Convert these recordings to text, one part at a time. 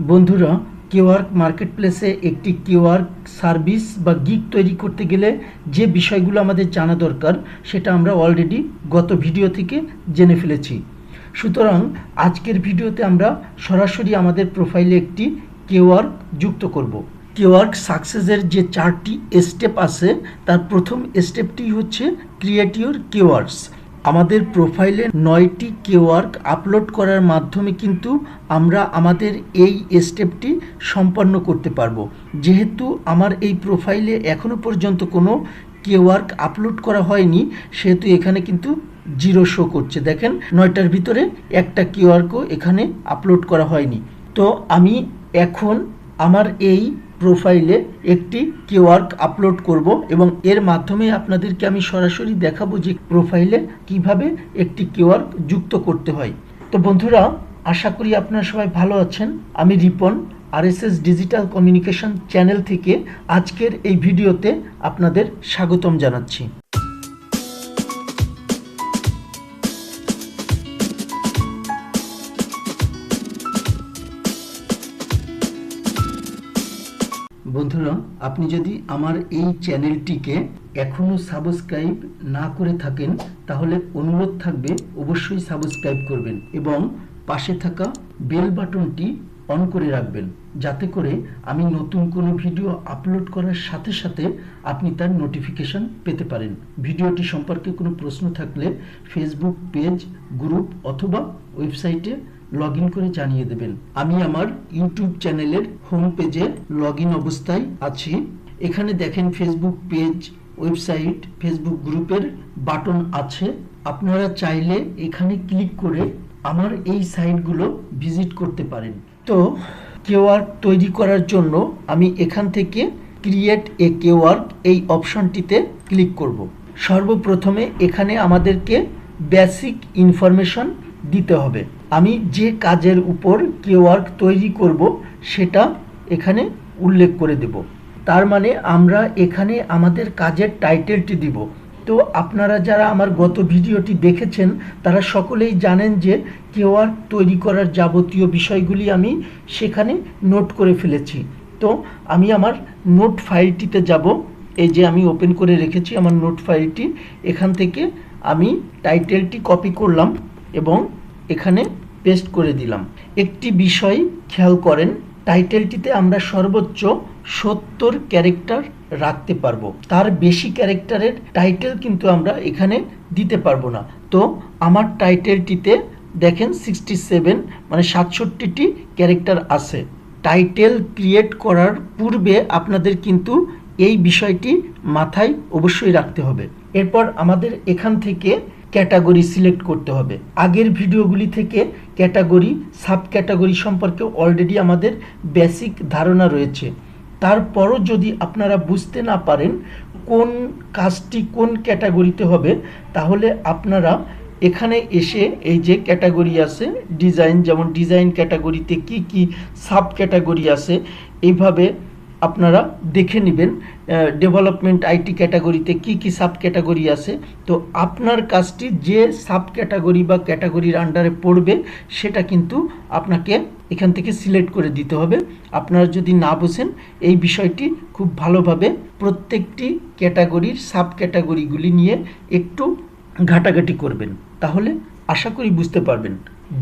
বন্ধুরা, কিওয়ার্ক মার্কেটপ্লেসে একটি কিওয়ার্ক সার্ভিস বা গিগ তৈরি করতে গেলে যে বিষয়গুলো আমাদের জানা দরকার সেটা আমরা অলরেডি গত ভিডিও থেকে জেনে ফেলেছি। সুতরাং আজকের ভিডিওতে আমরা সরাসরি আমাদের প্রোফাইলে একটি কিওয়ার্ক যুক্ত করব। কিওয়ার্ক সাকসেসের যে 4টি স্টেপ আছে তার প্রথম স্টেপটি হচ্ছে ক্রিয়েট ইউর কিওয়ার্ডস। আমাদের প্রোফাইলে 9টি কিওয়ার্ড আপলোড করার মাধ্যমে কিন্তু আমরা আমাদের এই স্টেপটি সম্পন্ন করতে পারবো। যেহেতু আমার এই প্রোফাইলে এখনও পর্যন্ত কোনো কিওয়ার্ড আপলোড করা হয়নি, সেহেতু এখানে কিন্তু 0 শো করছে। দেখেন 9টার ভিতরে একটা কিওয়ার্ডও এখানে আপলোড করা হয়নি। তো আমি এখন আমার এই প্রোফাইলে একটি কিওয়ার্ড আপলোড করব এবং এর মাধ্যমে আপনাদেরকে আমি সরাসরি দেখাবো যে প্রোফাইলে কিভাবে একটি কিওয়ার্ড যুক্ত করতে হয়। তো বন্ধুরা, আশা করি আপনারা সবাই ভালো আছেন। আমি Ripon, RSS digital communication channel থেকে আজকের এই ভিডিওতে আপনাদের স্বাগতম জানাচ্ছি। বন্ধুরা, আপনি যদি আমার এই চ্যানেলটিকে এখনও সাবস্ক্রাইব না করে থাকেন তাহলে অনুরোধ থাকবে অবশ্যই সাবস্ক্রাইব করবেন এবং পাশে থাকা বেল বাটনটি অন করে রাখবেন, যাতে করে আমি নতুন কোনো ভিডিও আপলোড করার সাথে সাথে আপনি তার নোটিফিকেশন পেতে পারেন। ভিডিওটি সম্পর্কে কোনো প্রশ্ন থাকলে ফেসবুক পেজ, গ্রুপ অথবা ওয়েবসাইটে লগ ইন করে জানিয়ে দেবেন। আমি আমার ইউটিউব চ্যানেলের হোম পেজে লগ ইন অবস্থায় আছি। এখানে দেখেন ফেসবুক পেজ, ওয়েবসাইট, ফেসবুক গ্রুপের বাটন আছে। আপনারা চাইলে এখানে ক্লিক করে আমার এই সাইটগুলো ভিজিট করতে পারেন। তো কিওয়ার্ড তৈরি করার জন্য আমি এখান থেকে ক্রিয়েট এ কিওয়ার্ড এই অপশনটিতে ক্লিক করব। সর্বপ্রথমে এখানে আমাদেরকে বেসিক ইনফরমেশন দিতে হবে। আমি যে কাজের উপর কিওয়ার্ড তৈরি করব সেটা এখানে উল্লেখ করে দেব। তার মানে আমরা এখানে আমাদের কাজের টাইটেলটি দিব। তো আপনারা যারা আমার গত ভিডিওটি দেখেছেন তারা সকলেই জানেন যে কিওয়ার্ড তৈরি করার যাবতীয় বিষয়গুলি আমি সেখানে নোট করে ফেলেছি। তো আমি আমার নোট ফাইলটিতে যাব। এই যে আমি ওপেন করে রেখেছি আমার নোট ফাইলটি। এখান থেকে আমি টাইটেলটি কপি করলাম এবং এখানে পেস্ট করে দিলাম। একটি বিষয় খেয়াল করেন, টাইটেলটিতে আমরা সর্বোচ্চ 70 ক্যারেক্টার রাখতে পারবো। তার বেশি ক্যারেক্টারের টাইটেল কিন্তু আমরা এখানে দিতে পারবো না। তো আমার টাইটেলটিতে দেখেন 67 মানে 67টি ক্যারেক্টার আছে। টাইটেল ক্রিয়েট করার পূর্বে আপনাদের কিন্তু এই বিষয়টি মাথায় অবশ্যই রাখতে হবে। এরপর আমাদের এখান থেকে ক্যাটাগরি সিলেক্ট করতে হবে। আগের ভিডিওগুলি থেকে ক্যাটাগরি, সাব ক্যাটাগরি সম্পর্কে অলরেডি আমাদের বেসিক ধারণা রয়েছে। তারপরও যদি আপনারা বুঝতে না পারেন কোন কাজটি কোন ক্যাটাগরিতে হবে, তাহলে আপনারা এখানে এসে এই যে ক্যাটাগরি আছে ডিজাইন, যেমন ডিজাইন ক্যাটাগরিতে কি কি সাব ক্যাটাগরি আছে এইভাবে আপনারা দেখে নেবেন। ডেভেলপমেন্ট আইটি ক্যাটাগরিতে কি কি সাব ক্যাটাগরি আছে। তো আপনার কাজটি যে সাব ক্যাটাগরি বা ক্যাটাগরির আন্ডারে পড়বে সেটা কিন্তু আপনাকে এখান থেকে সিলেক্ট করে দিতে হবে। আপনারা যদি না বোঝেন এই বিষয়টি খুব ভালোভাবে প্রত্যেকটি ক্যাটাগরির সাব ক্যাটাগরিগুলি নিয়ে একটু ঘাটাঘাটি করবেন, তাহলে আশা করি বুঝতে পারবেন।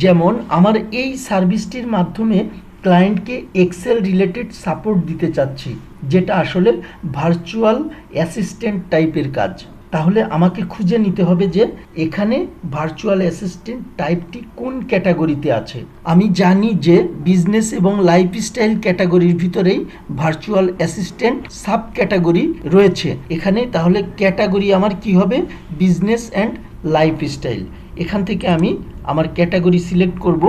যেমন আমার এই সার্ভিসটির মাধ্যমে ক্লায়েন্টকে এক্সেল রিলেটেড সাপোর্ট দিতে চাচ্ছি, যেটা আসলে ভার্চুয়াল অ্যাসিস্ট্যান্ট টাইপের কাজ। তাহলে আমাকে খুঁজে নিতে হবে যে এখানে ভার্চুয়াল অ্যাসিস্ট্যান্ট টাইপটি কোন ক্যাটাগরিতে আছে। আমি জানি যে বিজনেস এবং লাইফস্টাইল ক্যাটাগরির ভিতরেই ভার্চুয়াল অ্যাসিস্ট্যান্ট সাব ক্যাটাগরি রয়েছে এখানে। তাহলে ক্যাটাগরি আমার কি হবে? Business and lifestyle. এখান থেকে আমি আমার ক্যাটাগরি সিলেক্ট করব,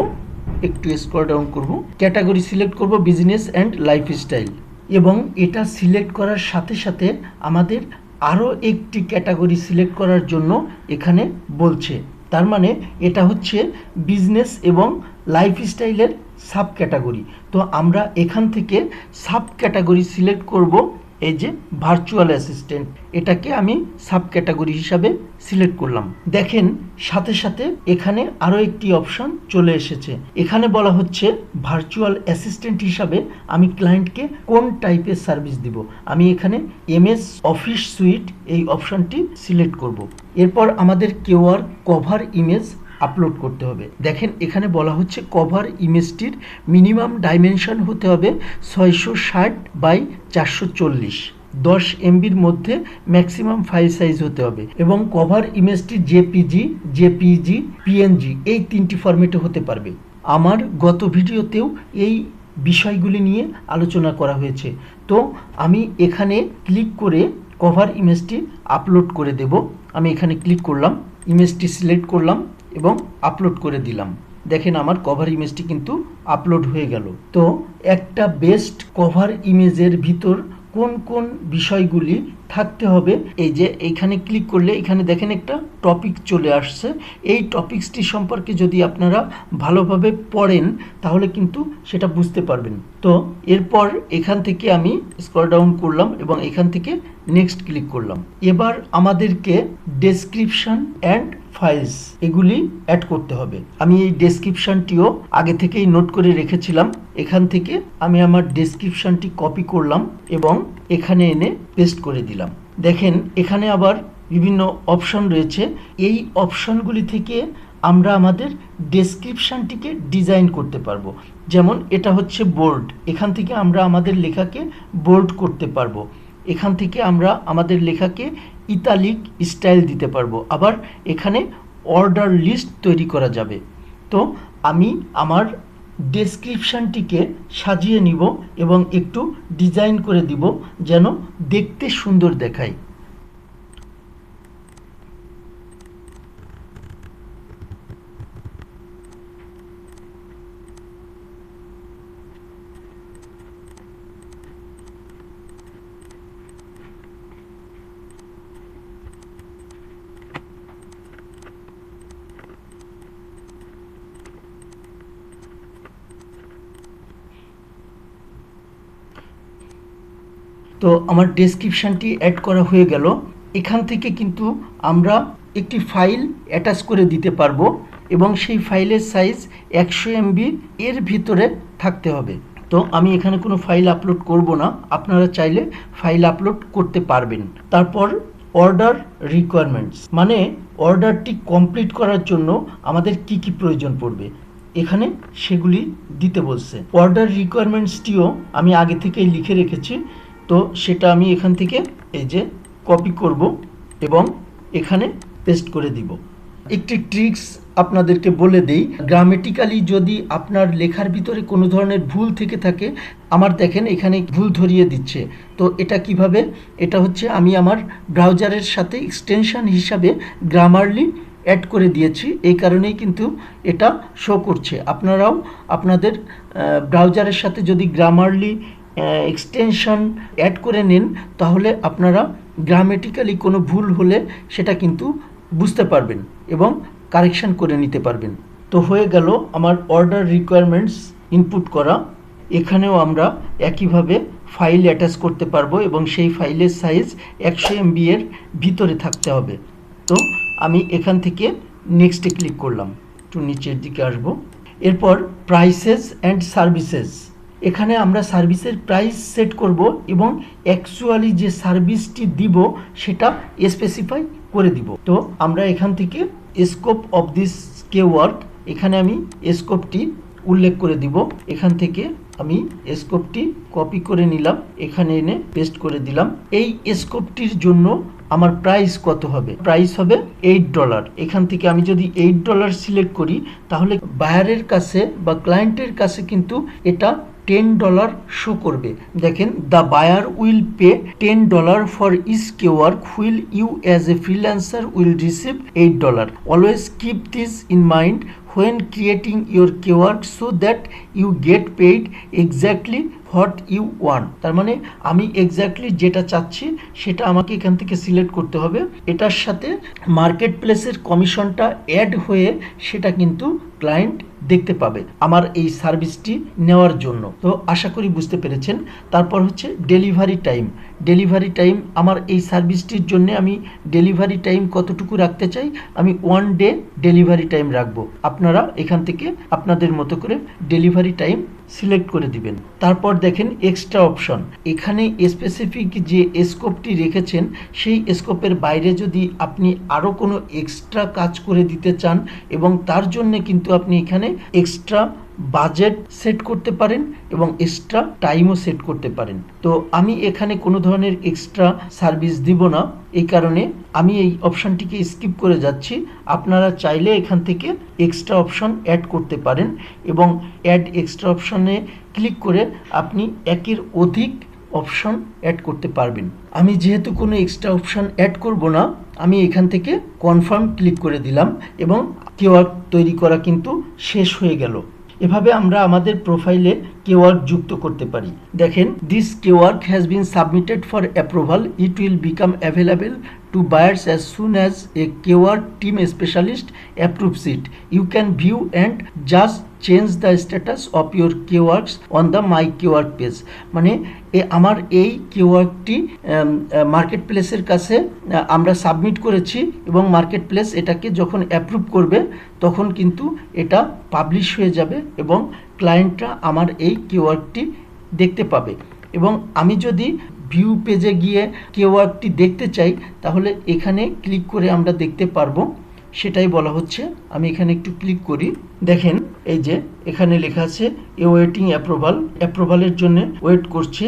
একটু স্ক্রল ডাউন করব, ক্যাটাগরি সিলেক্ট করব বিজনেস অ্যান্ড লাইফস্টাইল। এবং এটা সিলেক্ট করার সাথে সাথে আমাদের আরও একটি ক্যাটাগরি সিলেক্ট করার জন্য এখানে বলছে। তার মানে এটা হচ্ছে বিজনেস এবং লাইফস্টাইলের সাব ক্যাটাগরি। তো আমরা এখান থেকে সাব ক্যাটাগরি সিলেক্ট করব এই যে ভার্চুয়াল অ্যাসিস্ট্যান্ট, এটাকে আমি সাব ক্যাটাগরি হিসাবে সিলেক্ট করলাম। দেখেন সাথে সাথে এখানে আরও একটি অপশন চলে এসেছে। এখানে বলা হচ্ছে ভার্চুয়াল অ্যাসিস্ট্যান্ট হিসাবে আমি ক্লায়েন্টকে কোন টাইপের সার্ভিস দিব। আমি এখানে এমএস অফিস সুইট এই অপশনটি সিলেক্ট করব। এরপর আমাদের কিউআর কভার ইমেজ আপলোড করতে হবে। দেখেন এখানে বলা হচ্ছে কভার ইমেজটির মিনিমাম ডাইমেনশন হতে হবে 660 বাই 440, 10 MBর মধ্যে ম্যাক্সিমাম ফাইল সাইজ হতে হবে এবং কভার ইমেজটি জেপিজি, পিএনজি এই 3টি ফরম্যাটে হতে পারবে। আমার গত ভিডিওতেও এই বিষয়গুলি নিয়ে আলোচনা করা হয়েছে। তো আমি এখানে ক্লিক করে কভার ইমেজটি আপলোড করে দেব। আমি এখানে ক্লিক করলাম, ইমেজটি সিলেক্ট করলাম এবং আপলোড করে দিলাম। দেখেন আমার কভার ইমেজটি কিন্তু আপলোড হয়ে গেল। তো একটা বেস্ট কভার ইমেজের ভিতর কোন কোন বিষয়গুলি থাকতে হবে, এই যে এইখানে ক্লিক করলে এখানে দেখেন একটা টপিক চলে আসছে। এই টপিকসটি সম্পর্কে যদি আপনারা ভালোভাবে পড়েন তাহলে কিন্তু সেটা বুঝতে পারবেন। তো এরপর এখান থেকে আমি স্ক্রল ডাউন করলাম এবং এখান থেকে নেক্সট ক্লিক করলাম। এবার আমাদেরকে ডেসক্রিপশন অ্যান্ড ফাইলস এগুলি অ্যাড করতে হবে। আমি এই ডেসক্রিপশনটিও আগে থেকেই নোট করে রেখেছিলাম। এখান থেকে আমি আমার ডেসক্রিপশনটি কপি করলাম এবং এখানে এনে পেস্ট করে দিলাম। দেখেন এখানে আবার বিভিন্ন অপশন রয়েছে। এই অপশনগুলি থেকে আমরা আমাদের ডেসক্রিপশনটিকে ডিজাইন করতে পারবো। যেমন এটা হচ্ছে বোল্ড, এখান থেকে আমরা আমাদের লেখাকে বোল্ড করতে পারবো। এখান থেকে আমরা আমাদের লেখাকে ইতালিক স্টাইল দিতে পারবো। আবার এখানে অর্ডার লিস্ট তৈরি করা যাবে। তো আমি আমার ডেসক্রিপশনটিকে সাজিয়ে নিব এবং একটু ডিজাইন করে দিব যেন দেখতে সুন্দর দেখায়। তো আমার ডেসক্রিপশনটি অ্যাড করা হয়ে গেল। এখান থেকে কিন্তু আমরা একটি ফাইল অ্যাটাচ করে দিতে পারবো এবং সেই ফাইলের সাইজ 100 MB এর ভিতরে থাকতে হবে। তো আমি এখানে কোনো ফাইল আপলোড করব না, আপনারা চাইলে ফাইল আপলোড করতে পারবেন। তারপর অর্ডার রিকোয়ারমেন্টস, মানে অর্ডারটি কমপ্লিট করার জন্য আমাদের কি কি প্রয়োজন পড়বে এখানে সেগুলি দিতে বলছে। অর্ডার রিকোয়ারমেন্টসটিও আমি আগে থেকেই লিখে রেখেছি। তো সেটা আমি এখান থেকে এই যে কপি করব এবং এখানে পেস্ট করে দিব। একটি ট্রিক্স আপনাদেরকে বলে দেই, গ্রামেটিক্যালি যদি আপনার লেখার ভিতরে কোনো ধরনের ভুল থেকে থাকে, আমার দেখেন এখানে ভুল ধরিয়ে দিচ্ছে। তো এটা কিভাবে, এটা হচ্ছে আমি আমার ব্রাউজারের সাথে এক্সটেনশন হিসাবে গ্রামারলি অ্যাড করে দিয়েছি, এই কারণেই কিন্তু এটা শো করছে। আপনারাও আপনাদের ব্রাউজারের সাথে যদি গ্রামারলি এক্সটেনশন অ্যাড করে নেন তাহলে আপনারা গ্রামেটিক্যালি কোনো ভুল হলে সেটা কিন্তু বুঝতে পারবেন এবং কারেকশন করে নিতে পারবেন। তো হয়ে গেল আমার অর্ডার রিকোয়ারমেন্টস ইনপুট করা। এখানেও আমরা একইভাবে ফাইল অ্যাটাচ করতে পারবো এবং সেই ফাইলের সাইজ 100 MB এর ভিতরে থাকতে হবে। তো আমি এখান থেকে নেক্সটে ক্লিক করলাম, একটু নিচের দিকে আসব। এরপর প্রাইসেস অ্যান্ড সার্ভিসেস, এখানে আমরা সার্ভিসের প্রাইস সেট করব এবং অ্যাকচুয়ালি যে সার্ভিসটি দিব সেটা স্পেসিফাই করে দিব। তো আমরা এখান থেকে স্কোপ অফ দিস কিওয়ার্ড, এখানে আমি স্কোপটি উল্লেখ করে দিব। এখান থেকে আমি স্কোপটি কপি করে নিলাম, এখানে এনে পেস্ট করে দিলাম। এই স্কোপটির জন্য আমার প্রাইস কত হবে, প্রাইস হবে $8। এখান থেকে আমি যদি $8 সিলেক্ট করি তাহলে বায়ারের কাছে বা ক্লায়েন্টের কাছে কিন্তু এটা $10 শো করবে। দেখেন, the buyer will pay $10 for each keyword while you as a freelancer will receive $8। Always keep this in mind when creating your keyword so that you get paid exactly what you want, তার মানে আমি exactly যেটা চাচ্ছি সেটা আমাকে এখান থেকে select করতে হবে। এটার সাথে মার্কেট প্লেসের কমিশনটা অ্যাড হয়ে সেটা কিন্তু ক্লায়েন্ট দেখতে পাবে আমার এই সার্ভিসটি নেওয়ার জন্য। তো আশা করি বুঝতে পেরেছেন। তারপর হচ্ছে ডেলিভারি টাইম। ডেলিভারি টাইম আমার এই সার্ভিসটির জন্য আমি ডেলিভারি টাইম কতটুকু রাখতে চাই, আমি 1 ডে ডেলিভারি টাইম রাখবো। আপনারা এখান থেকে আপনাদের মতো করে ডেলিভারি টাইম সিলেক্ট করে দিবেন। তারপর দেখেন এক্সট্রা অপশন। এখানে স্পেসিফিক যে স্কোপটি রেখেছেন সেই স্কোপের বাইরে যদি আপনি আরও কোনো এক্সট্রা কাজ করে দিতে চান এবং তার জন্য কিন্তু আপনি এখানে এক্সট্রা বাজেট সেট করতে পারেন এবং এক্সট্রা টাইমও সেট করতে পারেন। তো আমি এখানে কোনো ধরনের এক্সট্রা সার্ভিস দিব না, এই কারণে আমি এই অপশানটিকে স্কিপ করে যাচ্ছি। আপনারা চাইলে এখান থেকে এক্সট্রা অপশন অ্যাড করতে পারেন এবং অ্যাড এক্সট্রা অপশনে ক্লিক করে আপনি একের অধিক অপশন অ্যাড করতে পারবেন। আমি যেহেতু কোনো এক্সট্রা অপশন অ্যাড করব না, আমি এখান থেকে কনফার্ম ক্লিক করে দিলাম এবং কিওয়ার্ড তৈরি করা কিন্তু শেষ হয়ে গেল। এভাবে আমরা আমাদের প্রোফাইলে কিওয়ার্ড যুক্ত করতে পারি। দেখেন, this keyword has been submitted for approval, it will become available to buyers as soon as a keyword team specialist approves it. You can view and just change the status of your keywords on the my keyword page. মানে আমার এই কিওয়ার্ডটি market প্লেসের কাছে আমরা submit করেছি এবং market place এটাকে যখন অ্যাপ্রুভ করবে তখন কিন্তু এটা পাবলিশ হয়ে যাবে এবং ক্লায়েন্টরা আমার এই কিওয়ার্ডটি দেখতে পাবে। এবং আমি যদি ভিউ পেজে গিয়ে কিওয়ার্ডটি দেখতে চাই তাহলে এখানে ক্লিক করে আমরা দেখতে পারবো, সেটাই বলা হচ্ছে। আমি এখানে একটু ক্লিক করি। দেখেন, এই যে এখানে লেখা আছে ওয়েটিং অ্যাপ্রুভাল, অ্যাপ্রুভালের জন্য ওয়েট করছে।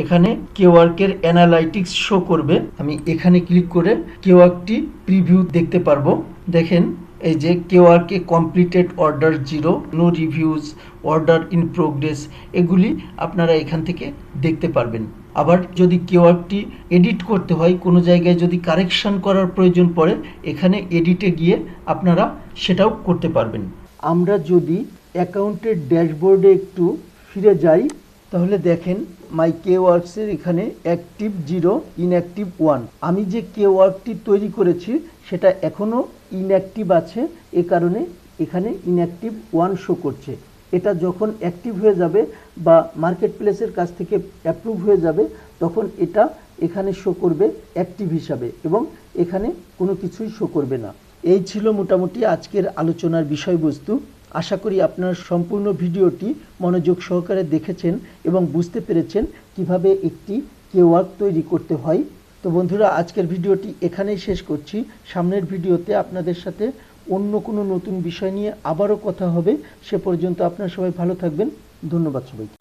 এখানে কিওয়ার্ডের অ্যানালাইটিক্স শো করবে। আমি এখানে ক্লিক করে কিওয়ার্ডটি প্রিভিউ দেখতে পারবো। দেখেন, এই যে কিওয়ার্ডকে completed order 0, no reviews, order in progress, এগুলি আপনারা এখান থেকে দেখতে পারবেন। আবার যদি কিওয়ার্ডটি এডিট করতে হয়, কোনো জায়গায় যদি কারেকশন করার প্রয়োজন পড়ে, এখানে এডিটে গিয়ে আপনারা সেটাও করতে পারবেন। আমরা যদি অ্যাকাউন্টের ড্যাশবোর্ডে একটু ফিরে যাই তাহলে দেখেন মাই কিওয়ার্ডসের এখানে অ্যাক্টিভ 0, ইনঅ্যাক্টিভ 1। আমি যে কিওয়ার্ডটি তৈরি করেছি সেটা এখনও ইনঅ্যাক্টিভ আছে, এ কারণে এখানে ইনঅ্যাক্টিভ 1 শো করছে। এটা যখন অ্যাক্টিভ হয়ে যাবে বা মার্কেট প্লেসের কাছ থেকে অ্যাপ্রুভ হয়ে যাবে তখন এটা এখানে শো করবে অ্যাক্টিভ হিসাবে এবং এখানে কোনো কিছুই শো করবে না। এই ছিল মোটামুটি আজকের আলোচনার বিষয়বস্তু। আশা করি আপনার সম্পূর্ণ ভিডিওটি মনোযোগ সহকারে দেখেছেন এবং বুঝতে পেরেছেন কিভাবে একটি কিওয়ার্ড তৈরি করতে হয়। তো বন্ধুরা, আজকের ভিডিওটি এখানেই শেষ করছি। সামনের ভিডিওতে আপনাদের সাথে অন্য কোনো নতুন বিষয় নিয়ে আবারও কথা হবে। সে পর্যন্ত আপনারা সবাই ভালো থাকবেন। ধন্যবাদ সবাইকে।